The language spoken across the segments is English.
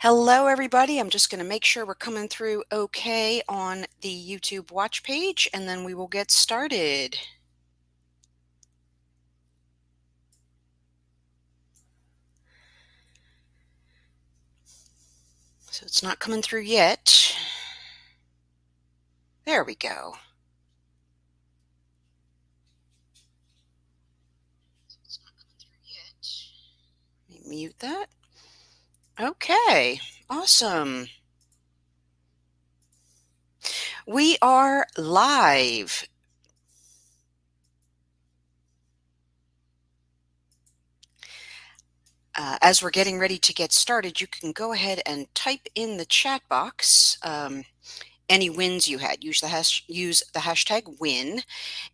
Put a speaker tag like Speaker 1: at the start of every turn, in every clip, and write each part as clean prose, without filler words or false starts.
Speaker 1: Hello, everybody. I'm just going to make sure we're coming through okay on the YouTube watch page, and then we will get started. So it's not coming through yet. There we go. Let me mute that. Okay, awesome. We are live. As we're getting ready to get started, you can go ahead and type in the chat box any wins you had. Use the hashtag win,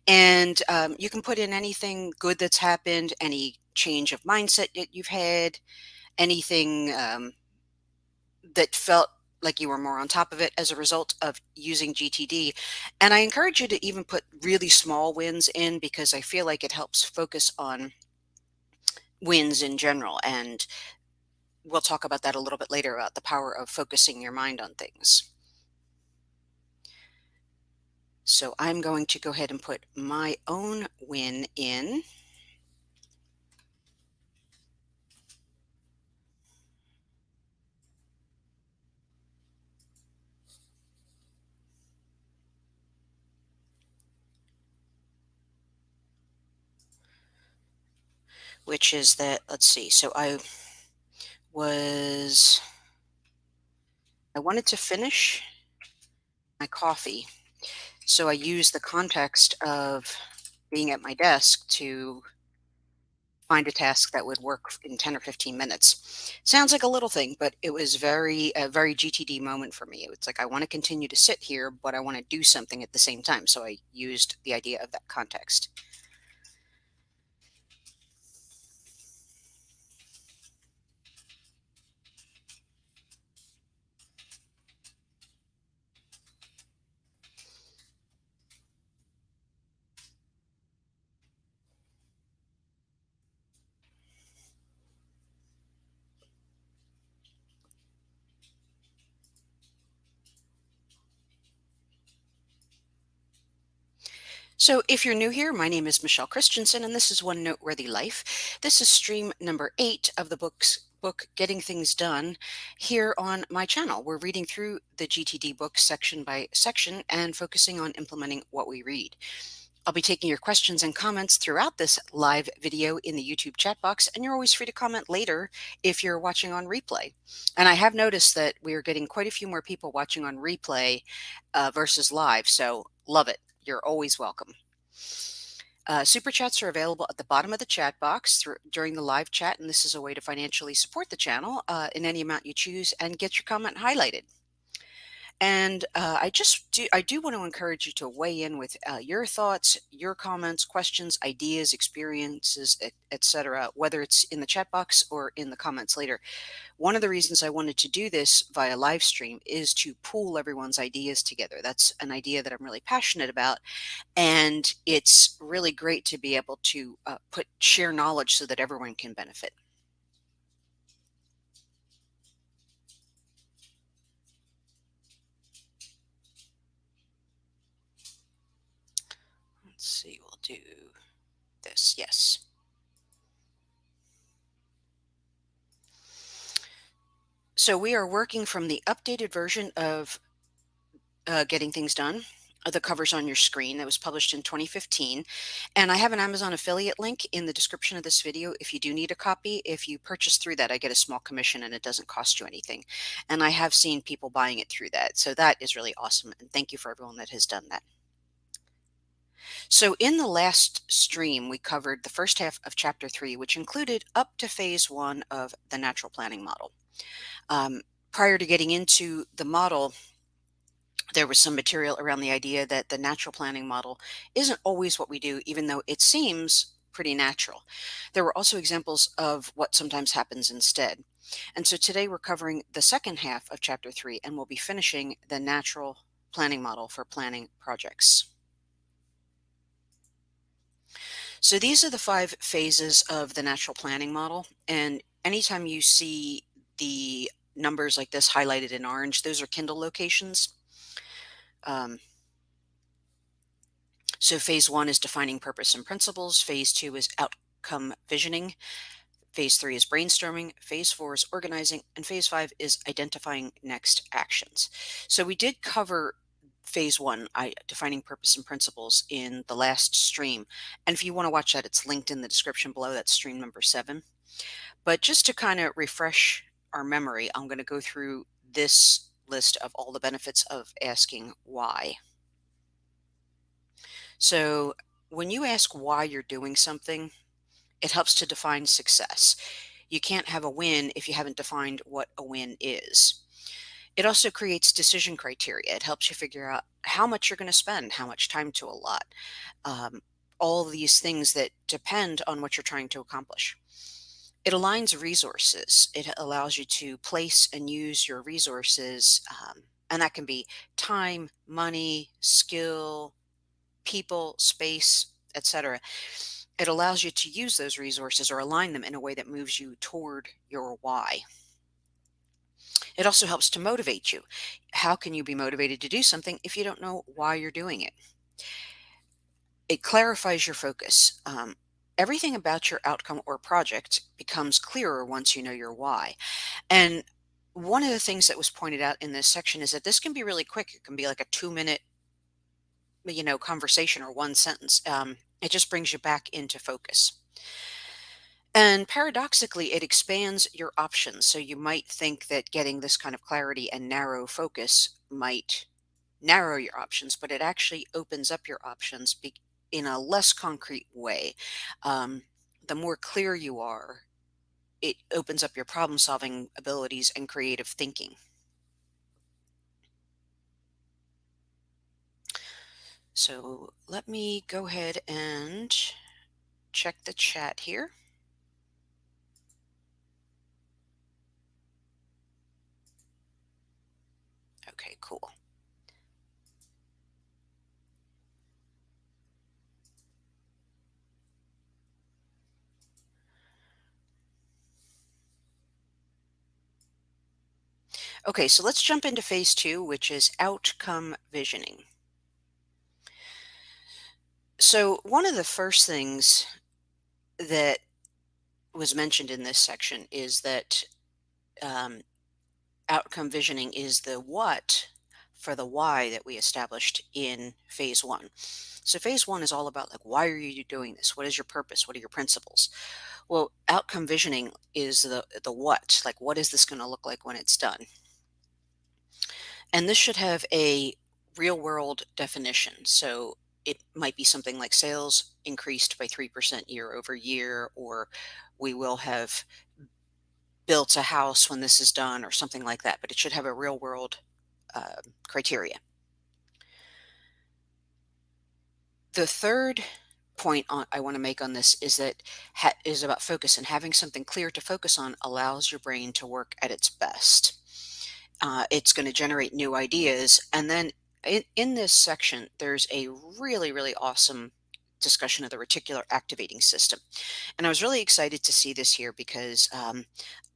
Speaker 1: and you can put in anything good that's happened, any change of mindset that you've had, anything that felt like you were more on top of it as a result of using GTD. And I encourage you to even put really small wins in, because I feel like it helps focus on wins in general. And we'll talk about that a little bit later, about the power of focusing your mind on things. So I'm going to go ahead and put my own win in. Which is that, let's see, so I wanted to finish my coffee. So I used the context of being at my desk to find a task that would work in 10 or 15 minutes. Sounds like a little thing, but it was a very GTD moment for me. It's like, I want to continue to sit here, but I want to do something at the same time. So I used the idea of that context. So if you're new here, my name is Michele Christensen, and this is One Noteworthy Life. This is stream number 8 of the book Getting Things Done here on my channel. We're reading through the GTD book section by section and focusing on implementing what we read. I'll be taking your questions and comments throughout this live video in the YouTube chat box, and you're always free to comment later if you're watching on replay. And I have noticed that we are getting quite a few more people watching on replay versus live, so love it. You're always welcome. Super chats are available at the bottom of the chat box during the live chat, and this is a way to financially support the channel in any amount you choose and get your comment highlighted. And I do want to encourage you to weigh in with your thoughts, your comments, questions, ideas, experiences, etc., whether it's in the chat box or in the comments later. One of the reasons I wanted to do this via live stream is to pool everyone's ideas together. That's an idea that I'm really passionate about, and it's really great to be able to share knowledge so that everyone can benefit. Let's see, we'll do this. Yes. So we are working from the updated version of Getting Things Done. The cover's on your screen. That was published in 2015. And I have an Amazon affiliate link in the description of this video if you do need a copy. If you purchase through that, I get a small commission and it doesn't cost you anything. And I have seen people buying it through that. So that is really awesome. And thank you for everyone that has done that. So in the last stream, we covered the first half of chapter 3, which included up to phase 1 of the natural planning model. Prior to getting into the model, there was some material around the idea that the natural planning model isn't always what we do, even though it seems pretty natural. There were also examples of what sometimes happens instead. And so today we're covering the second half of chapter 3, and we'll be finishing the natural planning model for planning projects. So these are the 5 phases of the natural planning model. And anytime you see the numbers like this highlighted in orange, those are Kindle locations. Um, so phase 1 is defining purpose and principles. Phase 2 is outcome visioning. Phase 3 is brainstorming. Phase 4 is organizing. And phase 5 is identifying next actions. So we did cover phase 1, defining purpose and principles, in the last stream. And if you want to watch that, it's linked in the description below. That's stream number 7. But just to kind of refresh our memory, I'm going to go through this list of all the benefits of asking why. So when you ask why you're doing something, it helps to define success. You can't have a win if you haven't defined what a win is. It also creates decision criteria. It helps you figure out how much you're going to spend, how much time to allot, um, all these things that depend on what you're trying to accomplish. It aligns resources. It allows you to place and use your resources, and that can be time, money, skill, people, space, etc. It allows you to use those resources or align them in a way that moves you toward your why. It also helps to motivate you. How can you be motivated to do something if you don't know why you're doing it? It clarifies your focus. Everything about your outcome or project becomes clearer once you know your why. And one of the things that was pointed out in this section is that this can be really quick. It can be like a 2-minute, conversation or one sentence. It just brings you back into focus. And paradoxically, it expands your options. So you might think that getting this kind of clarity and narrow focus might narrow your options, but it actually opens up your options in a less concrete way. Um, the more clear you are, it opens up your problem solving abilities and creative thinking. So let me go ahead and check the chat here. Okay, cool. Okay, so let's jump into phase 2, which is outcome visioning. So one of the first things that was mentioned in this section is that um, outcome visioning is the what for the why that we established in phase 1. So phase 1 is all about, like, why are you doing this? What is your purpose? What are your principles? Well, outcome visioning is the what, like, what is this going to look like when it's done? And this should have a real world definition. So it might be something like sales increased by 3% year over year, or we will have built a house when this is done, or something like that. But it should have a real world criteria. The third point I want to make on this is that is about focus, and having something clear to focus on allows your brain to work at its best. It's going to generate new ideas. And then in this section, there's a really, really awesome discussion of the reticular activating system. And I was really excited to see this here because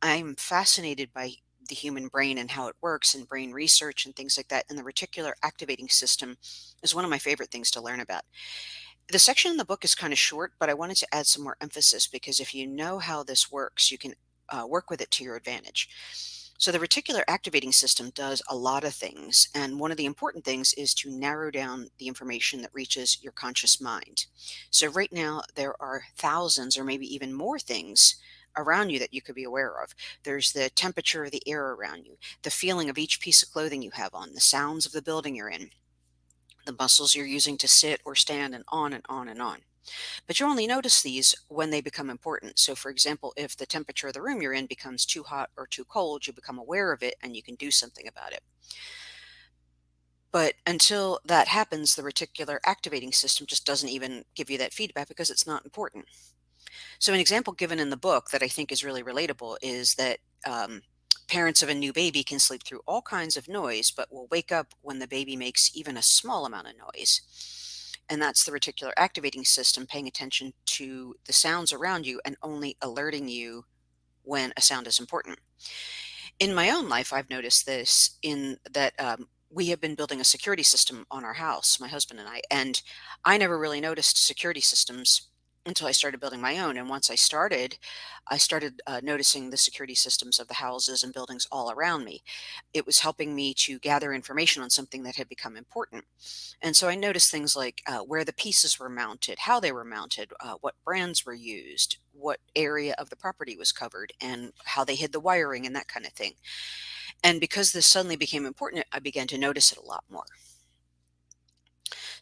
Speaker 1: I'm fascinated by the human brain and how it works, and brain research and things like that. And the reticular activating system is one of my favorite things to learn about. The section in the book is kind of short, but I wanted to add some more emphasis because if you know how this works, you can work with it to your advantage. So the reticular activating system does a lot of things, and one of the important things is to narrow down the information that reaches your conscious mind. So right now there are thousands or maybe even more things around you that you could be aware of. There's the temperature of the air around you, the feeling of each piece of clothing you have on, the sounds of the building you're in, the muscles you're using to sit or stand, and on and on and on. But you only notice these when they become important. So, for example, if the temperature of the room you're in becomes too hot or too cold, you become aware of it and you can do something about it. But until that happens, the reticular activating system just doesn't even give you that feedback because it's not important. So, an example given in the book that I think is really relatable is that parents of a new baby can sleep through all kinds of noise, but will wake up when the baby makes even a small amount of noise. And that's the reticular activating system paying attention to the sounds around you and only alerting you when a sound is important. In my own life, I've noticed this in that we have been building a security system on our house, my husband and and I never really noticed security systems until I started building my own. And once I started noticing the security systems of the houses and buildings all around me. It was helping me to gather information on something that had become important. And so I noticed things like where the pieces were mounted, how they were mounted, what brands were used, what area of the property was covered, and how they hid the wiring and that kind of thing. And because this suddenly became important, I began to notice it a lot more.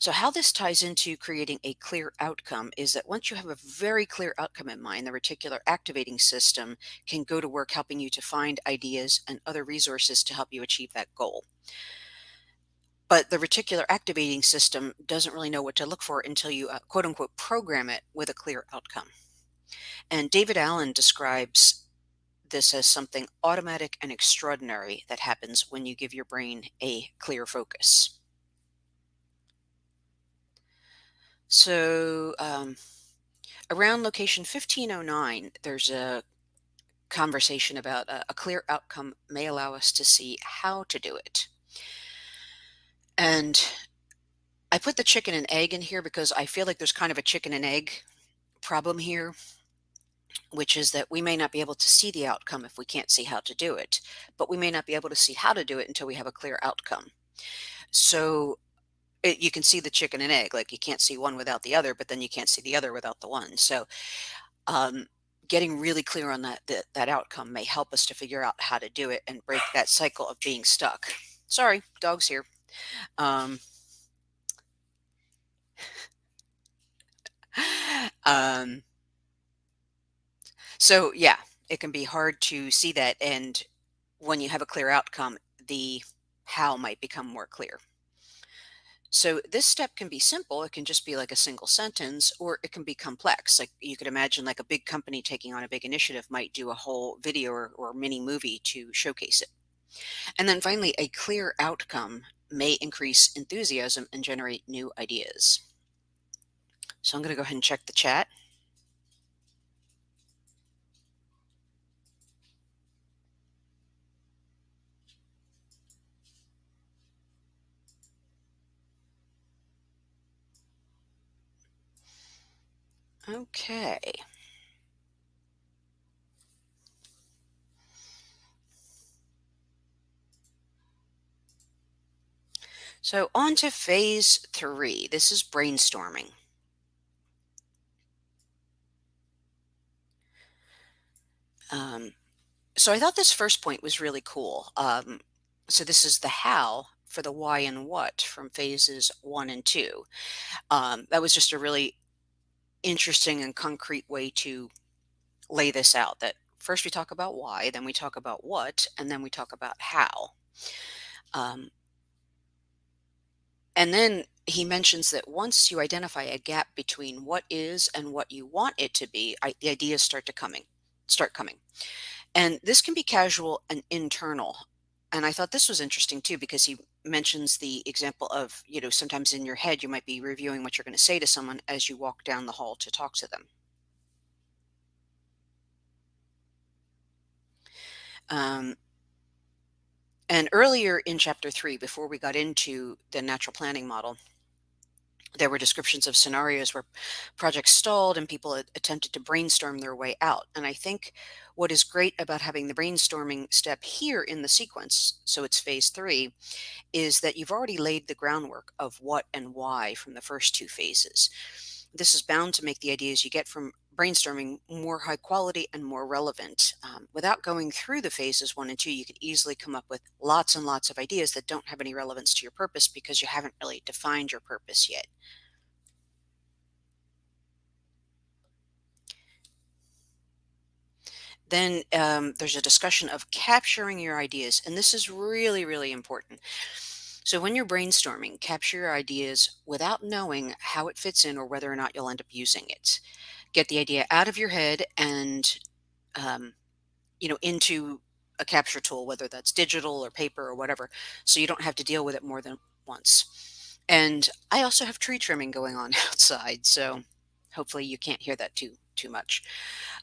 Speaker 1: So, how this ties into creating a clear outcome is that once you have a very clear outcome in mind, the reticular activating system can go to work helping you to find ideas and other resources to help you achieve that goal. But the reticular activating system doesn't really know what to look for until you quote unquote program it with a clear outcome. And David Allen describes this as something automatic and extraordinary that happens when you give your brain a clear focus. So, around location 1509, there's a conversation about a clear outcome may allow us to see how to do it. And I put the chicken and egg in here because I feel like there's kind of a chicken and egg problem here, which is that we may not be able to see the outcome if we can't see how to do it, but we may not be able to see how to do it until we have a clear outcome. So you can see the chicken and egg, like you can't see one without the other, but then you can't see the other without the one. So um, getting really clear on that outcome may help us to figure out how to do it and break that cycle of being stuck. Sorry, dog's here. Um, um, so yeah, it can be hard to see that, and when you have a clear outcome, the how might become more clear. So this step can be simple. It can just be like a single sentence, or it can be complex. Like you could imagine like a big company taking on a big initiative might do a whole video or mini movie to showcase it. And then finally, a clear outcome may increase enthusiasm and generate new ideas. So I'm going to go ahead and check the chat. Okay. So on to phase 3. This is brainstorming. Um, so I thought this first point was really cool. So this is the how for the why and what from phases 1 and 2. That was just a really interesting and concrete way to lay this out. That first we talk about why, then we talk about what, and then we talk about how. Um, and then he mentions that once you identify a gap between what is and what you want it to be, the ideas start coming. And this can be casual and internal. And I thought this was interesting too, because he mentions the example of, sometimes in your head, you might be reviewing what you're going to say to someone as you walk down the hall to talk to them. Um, and earlier in chapter 3, before we got into the natural planning model, there were descriptions of scenarios where projects stalled and people attempted to brainstorm their way out. And I think what is great about having the brainstorming step here in the sequence, so it's phase 3, is that you've already laid the groundwork of what and why from the first 2 phases. This is bound to make the ideas you get from brainstorming more high quality and more relevant. Without going through the phases 1 and 2, you could easily come up with lots and lots of ideas that don't have any relevance to your purpose because you haven't really defined your purpose yet. Then there's a discussion of capturing your ideas, and this is really, really important. So when you're brainstorming, capture your ideas without knowing how it fits in or whether or not you'll end up using it. Get the idea out of your head and um, into a capture tool, whether that's digital or paper or whatever, so you don't have to deal with it more than once. And I also have tree trimming going on outside, so hopefully you can't hear that too much.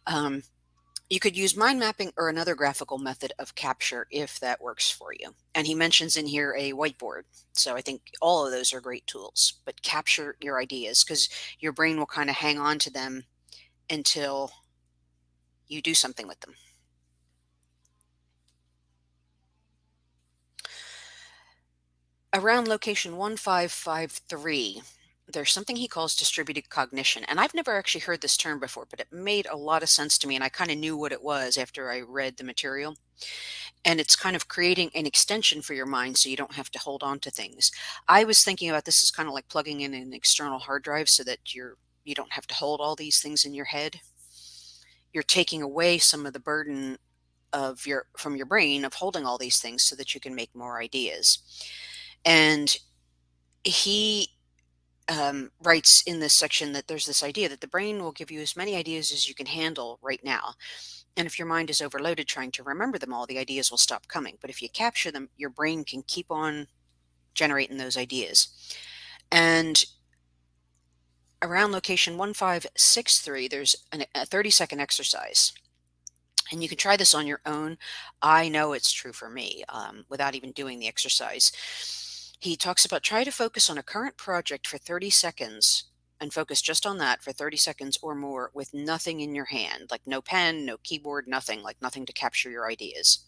Speaker 1: Um, You could use mind mapping or another graphical method of capture if that works for you. And he mentions in here a whiteboard. So I think all of those are great tools, but capture your ideas because your brain will kind of hang on to them until you do something with them. Around location 1553, there's something he calls distributed cognition. And I've never actually heard this term before, but it made a lot of sense to me. And I kind of knew what it was after I read the material. And it's kind of creating an extension for your mind so you don't have to hold on to things. I was thinking about this as kind of like plugging in an external hard drive so that you don't have to hold all these things in your head. You're taking away some of the burden of your from your brain of holding all these things so that you can make more ideas. And he writes in this section that there's this idea that the brain will give you as many ideas as you can handle right now. And if your mind is overloaded trying to remember them all, the ideas will stop coming. But if you capture them, your brain can keep on generating those ideas. And around location 1563, there's a 30-second exercise. And you can try this on your own. I know it's true for me without even doing the exercise. He talks about try to focus on a current project for 30 seconds and focus just on that for 30 seconds or more with nothing in your hand, like no pen, no keyboard, nothing, like nothing to capture your ideas.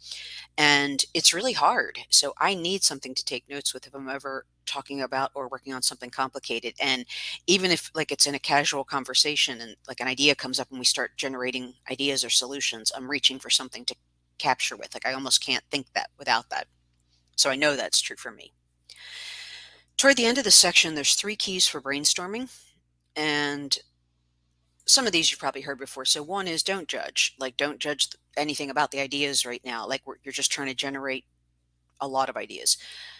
Speaker 1: And it's really hard. So I need something to take notes with if I'm ever talking about or working on something complicated. And even if like it's in a casual conversation and like an idea comes up and we start generating ideas or solutions, I'm reaching for something to capture with. Like I almost can't think that without that. So I know that's true for me. Toward the end of the section, there's 3 keys for brainstorming. And some of these you've probably heard before. So one is don't judge. Like don't judge anything about the ideas right now. Like you're just trying to generate a lot of ideas.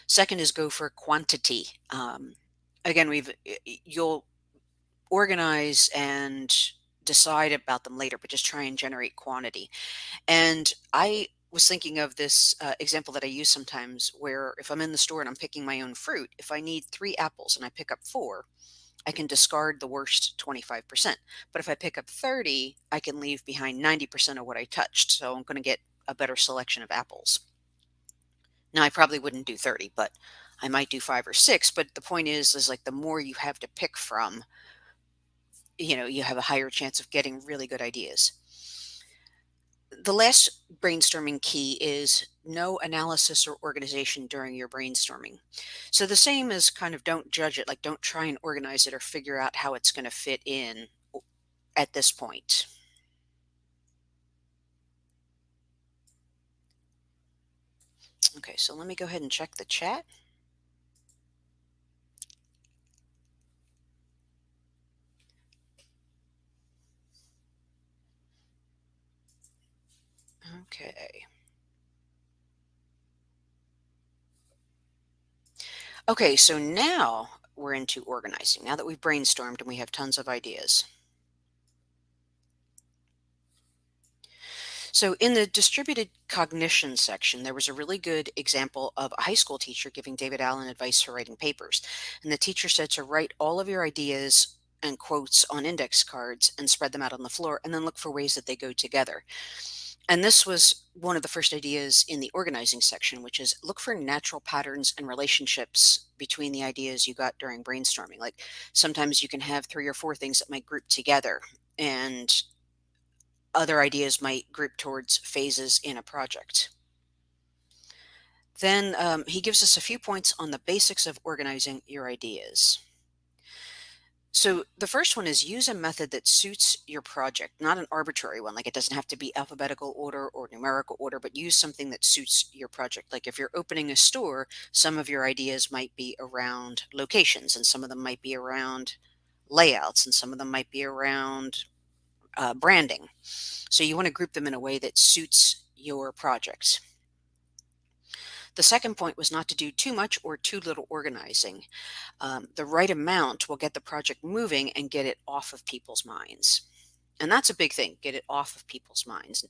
Speaker 1: Second is go for quantity. Again, you'll organize and decide about them later, but just try and generate quantity. And I was thinking of this example that I use sometimes where if I'm in the store and I'm picking my own fruit, if I need 3 apples and I pick up 4, I can discard the worst 25%. But if I pick up 30, I can leave behind 90% of what I touched. So I'm going to get a better selection of apples. Now, I probably wouldn't do 30, but I might do 5 or 6. But the point is like the more you have to pick from, you have a higher chance of getting really good ideas. The last brainstorming key is no analysis or organization during your brainstorming. So the same as kind of don't judge it, like don't try and organize it or figure out how it's going to fit in at this point. Okay, so let me go ahead and check the chat. Okay. Okay, so now we're into organizing. Now that we've brainstormed and we have tons of ideas. So, in the distributed cognition section, there was a really good example of a high school teacher giving David Allen advice for writing papers. And the teacher said to write all of your ideas and quotes on index cards and spread them out on the floor and then look for ways that they go together. And this was one of the first ideas in the organizing section, which is look for natural patterns and relationships between the ideas you got during brainstorming. Like sometimes you can have 3 or 4 things that might group together, and other ideas might group towards phases in a project. Then he gives us a few points on the basics of organizing your ideas. So the first one is use a method that suits your project, not an arbitrary one. Like it doesn't have to be alphabetical order or numerical order, but use something that suits your project. Like if you're opening a store, some of your ideas might be around locations, and some of them might be around layouts, and some of them might be around branding. So you want to group them in a way that suits your project. The second point was not to do too much or too little organizing. The right amount will get the project moving and get it off of people's minds. And that's a big thing, get it off of people's minds.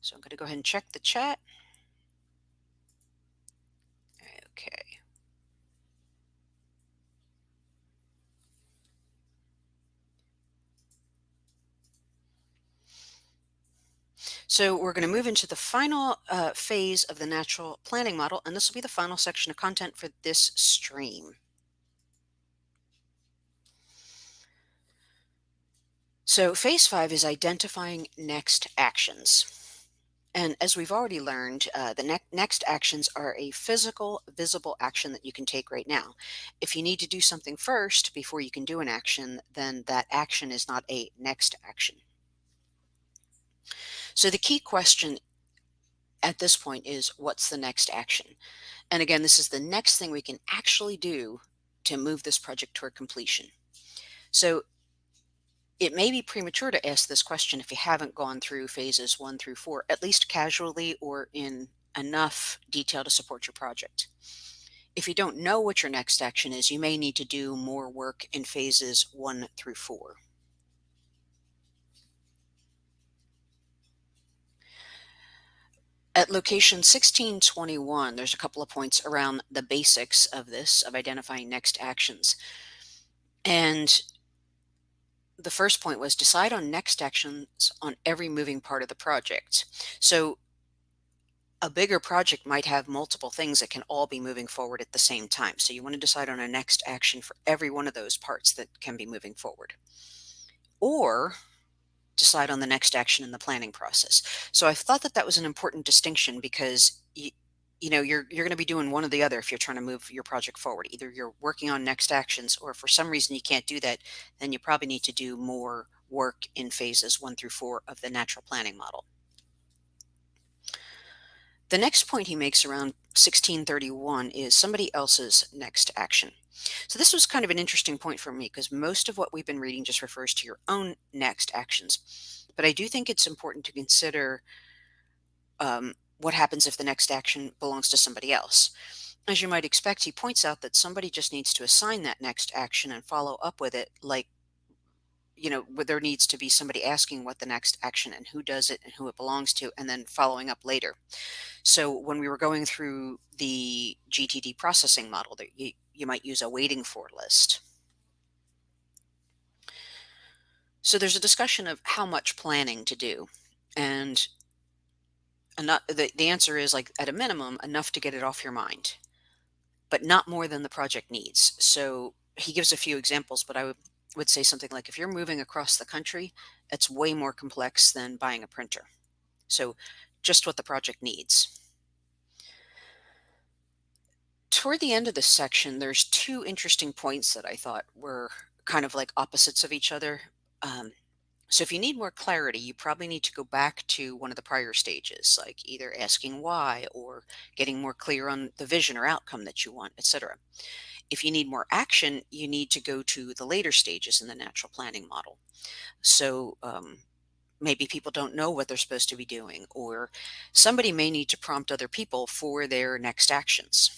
Speaker 1: So I'm going to go ahead and check the chat. Okay. So we're going to move into the final phase of the natural planning model, and this will be the final section of content for this stream. So phase 5 is identifying next actions. And as we've already learned, the next actions are a physical, visible action that you can take right now. If you need to do something first before you can do an action, then that action is not a next action. So the key question at this point is, what's the next action? And again, this is the next thing we can actually do to move this project toward completion. So it may be premature to ask this question if you haven't gone through phases 1 through 4, at least casually or in enough detail to support your project. If you don't know what your next action is, you may need to do more work in phases 1 through 4. At location 1621, there's a couple of points around the basics of this, of identifying next actions. And the first point was decide on next actions on every moving part of the project. So a bigger project might have multiple things that can all be moving forward at the same time. So you want to decide on a next action for every one of those parts that can be moving forward. Or decide on the next action in the planning process. So I thought that that was an important distinction because you're going to be doing one or the other if you're trying to move your project forward. Either you're working on next actions, or if for some reason you can't do that, then you probably need to do more work in phases 1 through 4 of the natural planning model. The next point he makes around 1631 is somebody else's next action. So this was kind of an interesting point for me because most of what we've been reading just refers to your own next actions. But I do think it's important to consider what happens if the next action belongs to somebody else. As you might expect, he points out that somebody just needs to assign that next action and follow up with it, like, where there needs to be somebody asking what the next action and who does it and who it belongs to, and then following up later. So when we were going through the GTD processing model, that you might use a waiting for list. So there's a discussion of how much planning to do. And the answer is, like, at a minimum, enough to get it off your mind, but not more than the project needs. So he gives a few examples, but I would say something like, if you're moving across the country, it's way more complex than buying a printer. So just what the project needs. Toward the end of this section, there's two interesting points that I thought were kind of like opposites of each other. Um, so if you need more clarity, you probably need to go back to one of the prior stages, like either asking why or getting more clear on the vision or outcome that you want, etc. If you need more action, you need to go to the later stages in the natural planning model. So maybe people don't know what they're supposed to be doing, or somebody may need to prompt other people for their next actions.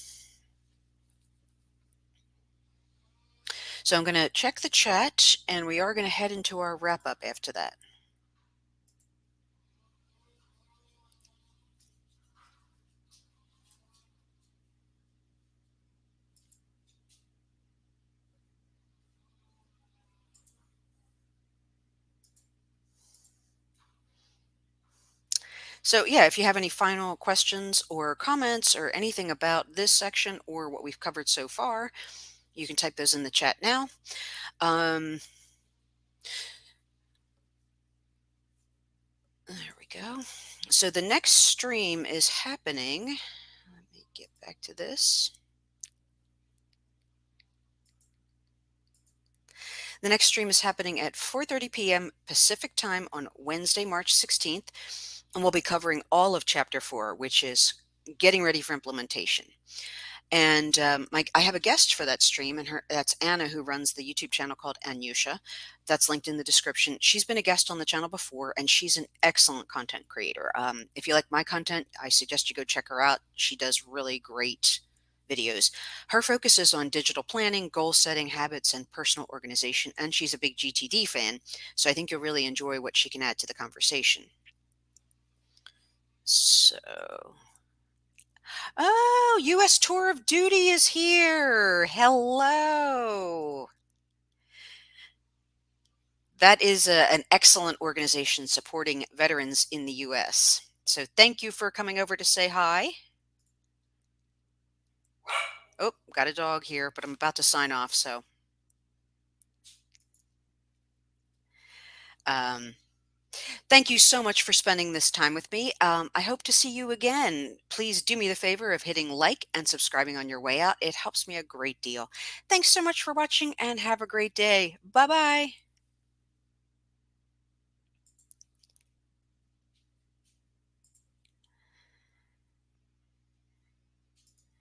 Speaker 1: So I'm going to check the chat, and we are going to head into our wrap up after that. So yeah, if you have any final questions or comments or anything about this section or what we've covered so far, you can type those in the chat now. There we go. So the next stream is happening. Let me get back to this. The next stream is happening at 4:30 p.m. Pacific time on Wednesday, March 16th, and we'll be covering all of Chapter 4, which is getting ready for implementation. And I have a guest for that stream, and that's Anna, who runs the YouTube channel called Anyusha. That's linked in the description. She's been a guest on the channel before, and she's an excellent content creator. If you like my content, I suggest you go check her out. She does really great videos. Her focus is on digital planning, goal setting, habits, and personal organization, and she's a big GTD fan, so I think you'll really enjoy what she can add to the conversation. So... Oh, U.S. Tour of Duty is here. Hello. That is an excellent organization supporting veterans in the U.S. So thank you for coming over to say hi. Oh, got a dog here, but I'm about to sign off. So, um, thank you so much for spending this time with me. I hope to see you again. Please do me the favor of hitting like and subscribing on your way out. It helps me a great deal. Thanks so much for watching and have a great day. Bye bye.